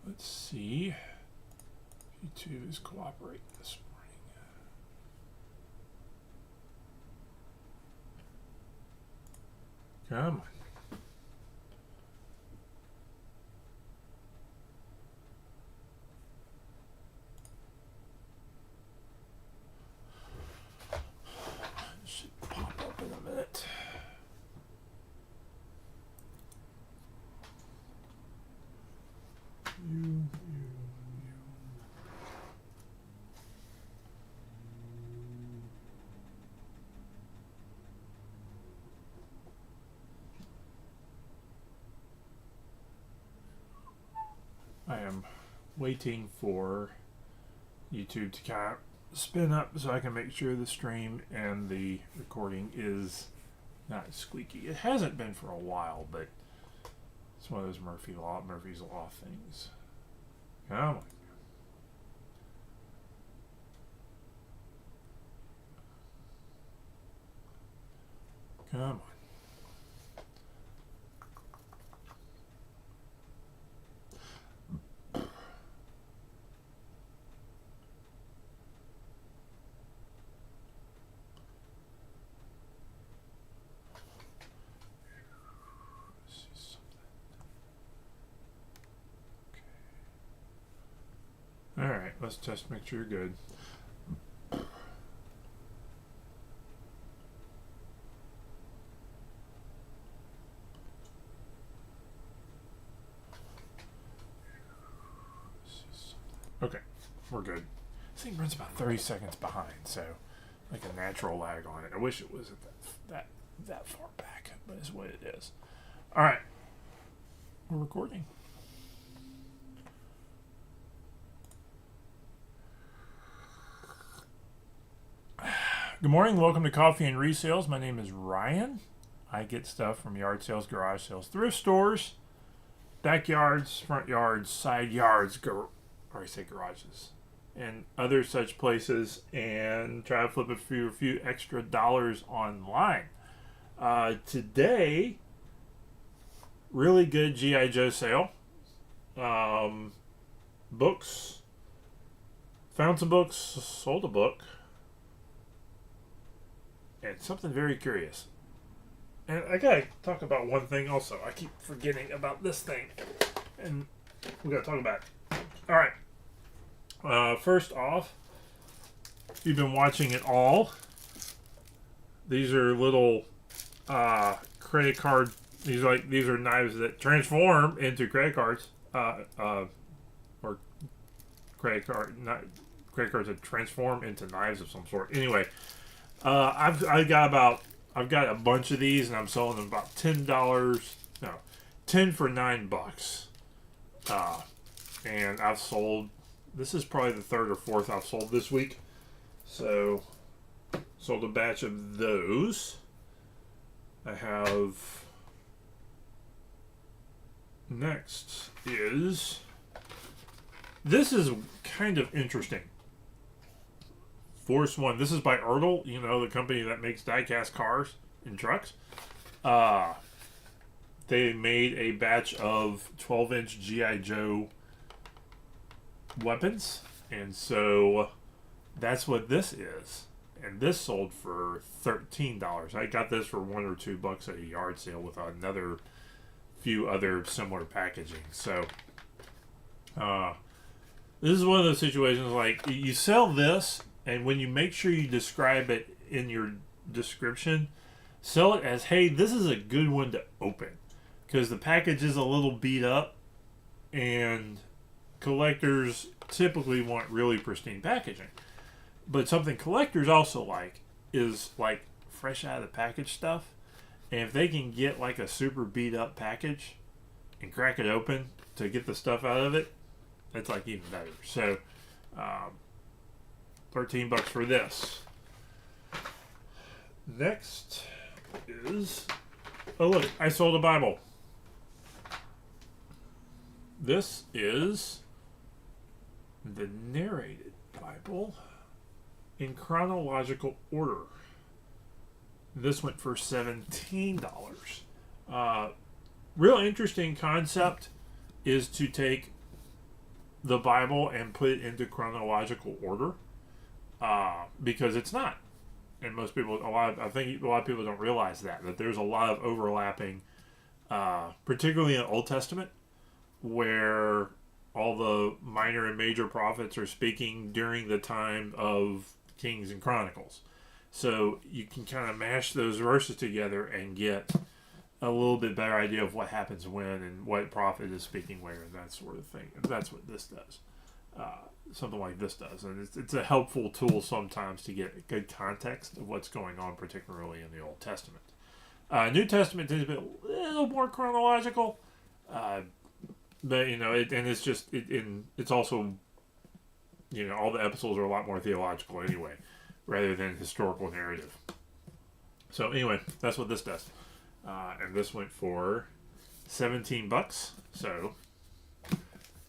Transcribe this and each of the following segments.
Let's see. YouTube is cooperating this morning. Come on. Should pop up in a minute. You. I am waiting for YouTube to kind of spin up so I can make sure the stream and the recording is not squeaky. It hasn't been for a while, but it's one of those Murphy's Law things. Come on. Come on. Alright, let's just make sure you're good. Okay, we're good. This thing runs about 30 seconds behind, so like a natural lag on it. I wish it wasn't that far back, but it's what it is. Alright, we're recording. Good morning, welcome to Coffee and Resales. My name is Ryan. I get stuff from yard sales, garage sales, thrift stores, backyards, front yards, side yards, or I say garages, and other such places, and try to flip a few extra dollars online. Today, really good GIJoe sale. Books. Found some books, sold a book. And something very curious. And I gotta talk about one thing also. I keep forgetting about this thing. And we gotta talk about it. Alright. First off, if you've been watching it all, these are little credit card. These are knives that transform into credit cards. Or credit cards that transform into knives of some sort. Anyway. I've got a bunch of these, and I'm selling them about $10 for $9. And I've sold. This is probably the third or fourth I've sold this week. So, sold a batch of those. I have. Next is. This is kind of interesting. Force One. This is by Erdl, the company that makes die-cast cars and trucks. They made a batch of 12-inch GIJoe weapons, and so that's what this is. And this sold for $13. I got this for $1 or $2 at a yard sale with another few other similar packaging. So, this is one of those situations like you sell this. And when you make sure you describe it in your description, sell it as, hey, this is a good one to open. Because the package is a little beat up, and collectors typically want really pristine packaging. But something collectors also like is like fresh out of the package stuff. And if they can get like a super beat up package and crack it open to get the stuff out of it, that's like even better. So, $13 for this. Next is, oh look, I sold a Bible. This is the narrated Bible in chronological order. This went for $17. Real interesting concept is to take the Bible and put it into chronological order, because it's not. And most people, I think a lot of people don't realize that there's a lot of overlapping, particularly in the Old Testament, where all the minor and major prophets are speaking during the time of Kings and Chronicles. So you can kind of mash those verses together and get a little bit better idea of what happens when and what prophet is speaking where and that sort of thing. And that's what this does. Something like this does. And it's a helpful tool sometimes to get good context of what's going on, particularly in the Old Testament. New Testament tends to be a little more chronological. But, it's also, all the epistles are a lot more theological anyway, rather than historical narrative. So anyway, that's what this does. And this went for $17. So,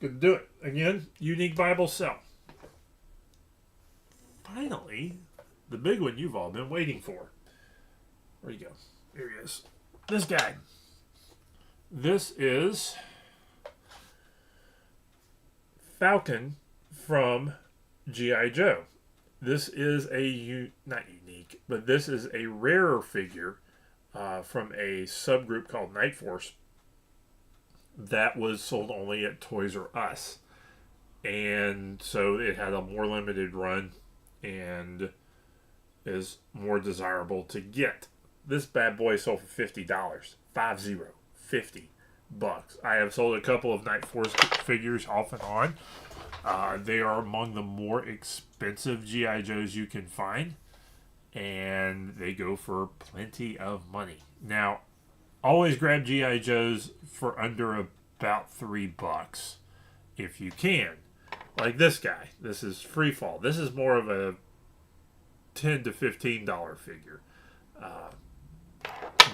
good to do it. Again, unique Bible sell. Finally, the big one you've all been waiting for. Where'd he go? Here he is. This guy. This is Falcon from GIJoe. This is not unique, but this is a rarer figure from a subgroup called Night Force that was sold only at Toys R Us. And so it had a more limited run and is more desirable to get. This bad boy sold for $50. $50. I have sold a couple of Night Force figures off and on. They are among the more expensive GIJoes you can find, and they go for plenty of money. Now, always grab GIJoes for under about $3 if you can. Like this guy. This is Free Fall. This is more of a $10 to $15 figure.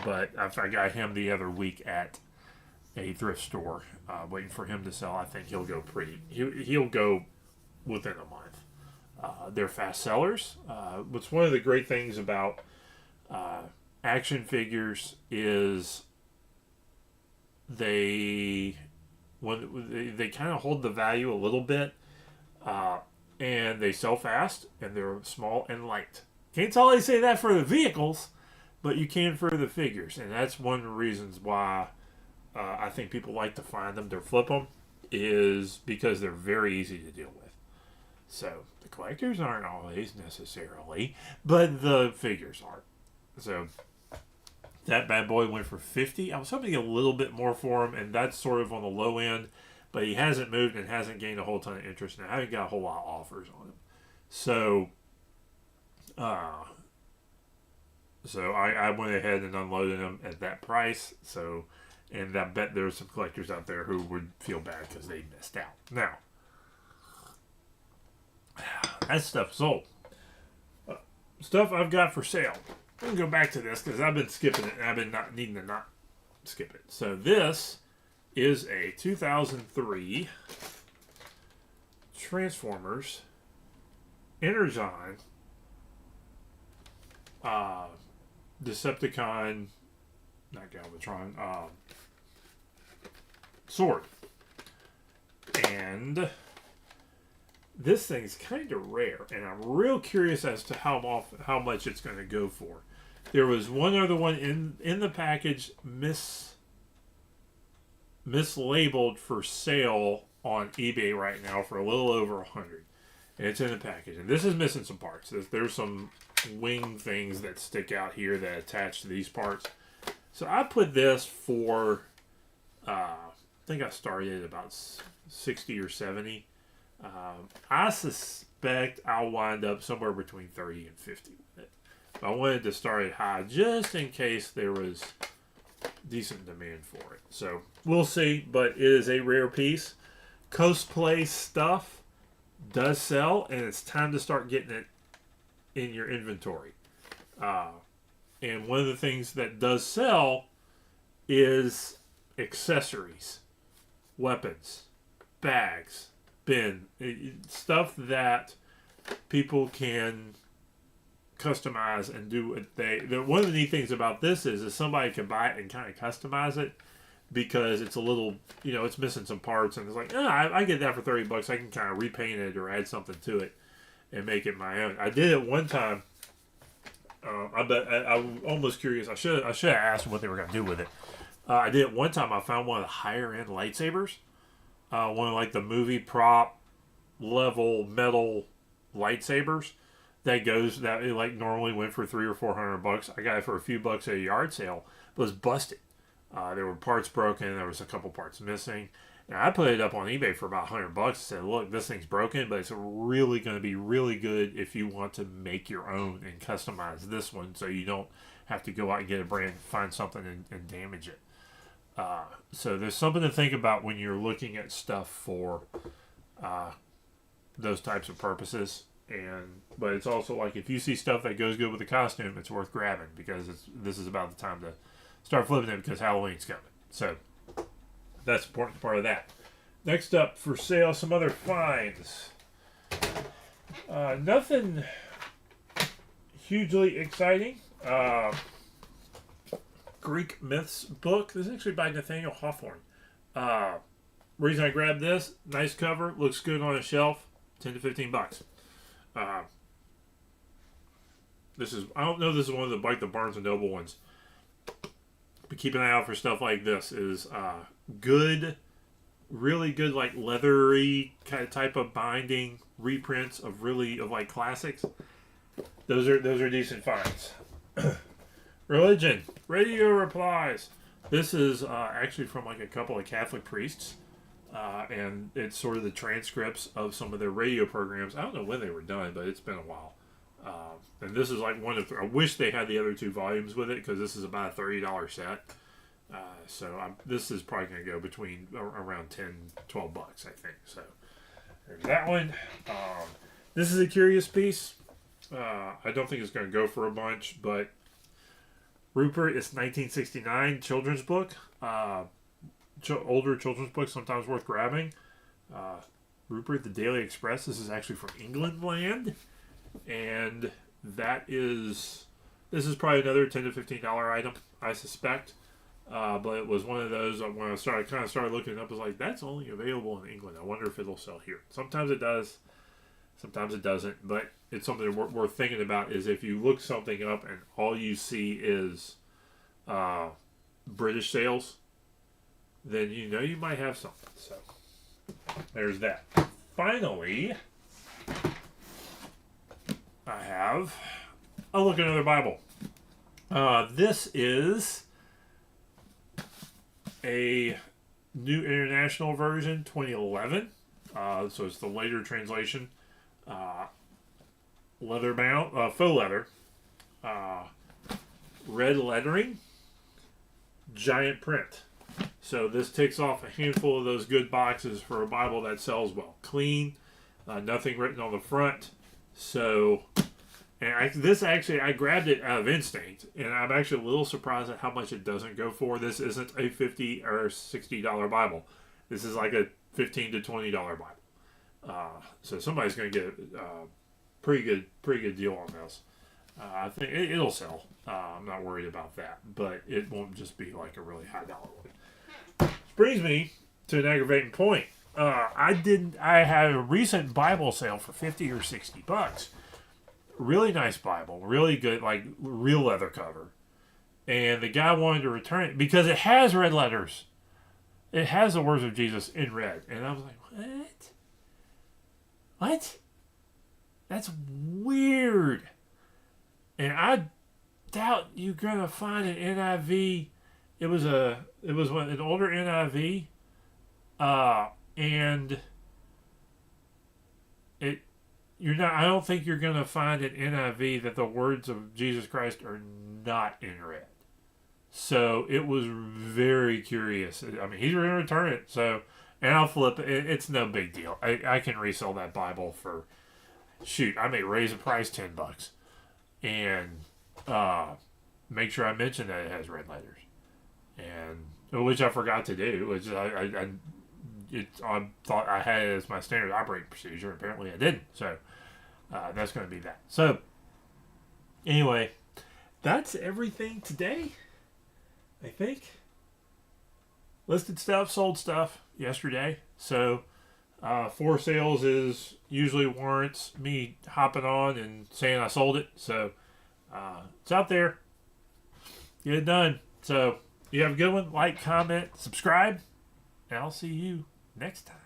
But I got him the other week at a thrift store, waiting for him to sell. I think he'll go he'll go within a month. They're fast sellers. What's one of the great things about action figures is they kind of hold the value a little bit, and they sell fast, and they're small and light. Can't totally say that for the vehicles, but you can for the figures, and that's one of the reasons why I think people like to find them, to flip them, is because they're very easy to deal with. So the collectors aren't always necessarily, but the figures are. So that bad boy went for $50. I was hoping to get a little bit more for him, and that's sort of on the low end, but he hasn't moved and hasn't gained a whole ton of interest, and I haven't got a whole lot of offers on him. So I went ahead and unloaded him at that price. And I bet there's some collectors out there who would feel bad because they missed out. Now, that stuff's sold. Stuff I've got for sale. I'm going to go back to this because I've been skipping it and I've been not needing to not skip it. So this is a 2003 Transformers Energon Decepticon, not Galvatron, sword. And this thing's kind of rare, and I'm real curious as to how much it's going to go for. There was one other one in the package mislabeled for sale on eBay right now for a little over $100, and it's in the package. And this is missing some parts. There's some wing things that stick out here that attach to these parts. So I put this for, I think I started at about 60 or 70. I suspect I'll wind up somewhere between 30 and 50 with it. But I wanted to start it high just in case there was decent demand for it. So we'll see, but it is a rare piece. Cosplay stuff does sell, and it's time to start getting it in your inventory. And one of the things that does sell is accessories, weapons, bags, stuff that people can customize and do what one of the neat things about this is somebody can buy it and kind of customize it, because it's a little, it's missing some parts, and it's like, I get that for $30. I can kind of repaint it or add something to it and make it my own. I did it one time. I'm almost curious. I should have asked them what they were going to do with it. I did it one time. I found one of the higher end lightsabers, one of like the movie prop level metal lightsabers that it like normally went for $300 or $400. I got it for a few bucks at a yard sale. It was busted. There were parts broken. There was a couple parts missing. And I put it up on eBay for about $100 and said, look, this thing's broken, but it's really going to be really good if you want to make your own and customize this one so you don't have to go out and get a brand, find something and damage it. So there's something to think about when you're looking at stuff for those types of purposes. But it's also like if you see stuff that goes good with the costume, it's worth grabbing because this is about the time to start flipping it because Halloween's coming. So that's an important part of that. Next up for sale, some other finds. Nothing hugely exciting. Greek Myths book. This is actually by Nathaniel Hawthorne. Reason I grabbed this, nice cover, looks good on a shelf, $10 to $15. I don't know if this is one of the Barnes & Noble ones, but keep an eye out for stuff like this. Is good, really good, like leathery kind of type of binding reprints of like classics. Those are decent finds. Religion, radio replies. This is actually from like a couple of Catholic priests, and it's sort of the transcripts of some of their radio programs. I don't know when they were done, but it's been a while. And this is like one of. I wish they had the other two volumes with it because this is about a $30 set. This is probably going to go between around $10, $12, I think. So there's that one. This is a curious piece. I don't think it's going to go for a bunch, but Rupert is 1969 children's book. Older children's book, sometimes worth grabbing. Rupert, the Daily Express. This is actually from England land, and this is probably another $10 to $15 item, I suspect. But it was one of those when I started looking it up. I was like, that's only available in England. I wonder if it'll sell here. Sometimes it does, sometimes it doesn't. But it's something worth thinking about. Is if you look something up and all you see is British sales, then you might have something. So there's that. Finally, I have a look at another Bible. This is a New International Version, 2011. So it's the later translation. Leather bound, faux leather. Red lettering. Giant print. So this takes off a handful of those good boxes for a Bible that sells well. Clean. Nothing written on the front. So, and I grabbed it out of instinct, and I'm actually a little surprised at how much it doesn't go for. This isn't a $50 or $60 Bible. This is like a $15 to $20 Bible. So somebody's going to get a pretty good deal on this. I think it'll sell. I'm not worried about that, but it won't just be like a really high dollar one. Which brings me to an aggravating point. I had a recent Bible sale for $50 or $60. Really nice Bible, really good, like real leather cover. And the guy wanted to return it because it has red letters. It has the words of Jesus in red. And I was like, what? What? That's weird. And I doubt you're gonna find an NIV. It was an older NIV. And I don't think you're going to find an NIV that the words of Jesus Christ are not in red. So it was very curious. I mean, he's going to return it. So, and I'll flip it. It's no big deal. I can resell that Bible for, I may raise the price $10 and make sure I mention that it has red letters. And which I forgot to do, which I thought I had it as my standard operating procedure. Apparently I didn't. So that's going to be that. So anyway, that's everything today, I think. listed stuff, sold stuff yesterday. So for sales is usually warrants me hopping on and saying I sold it. So it's out there. Get it done. So you have a good one. Like, comment, subscribe, and I'll see you next time.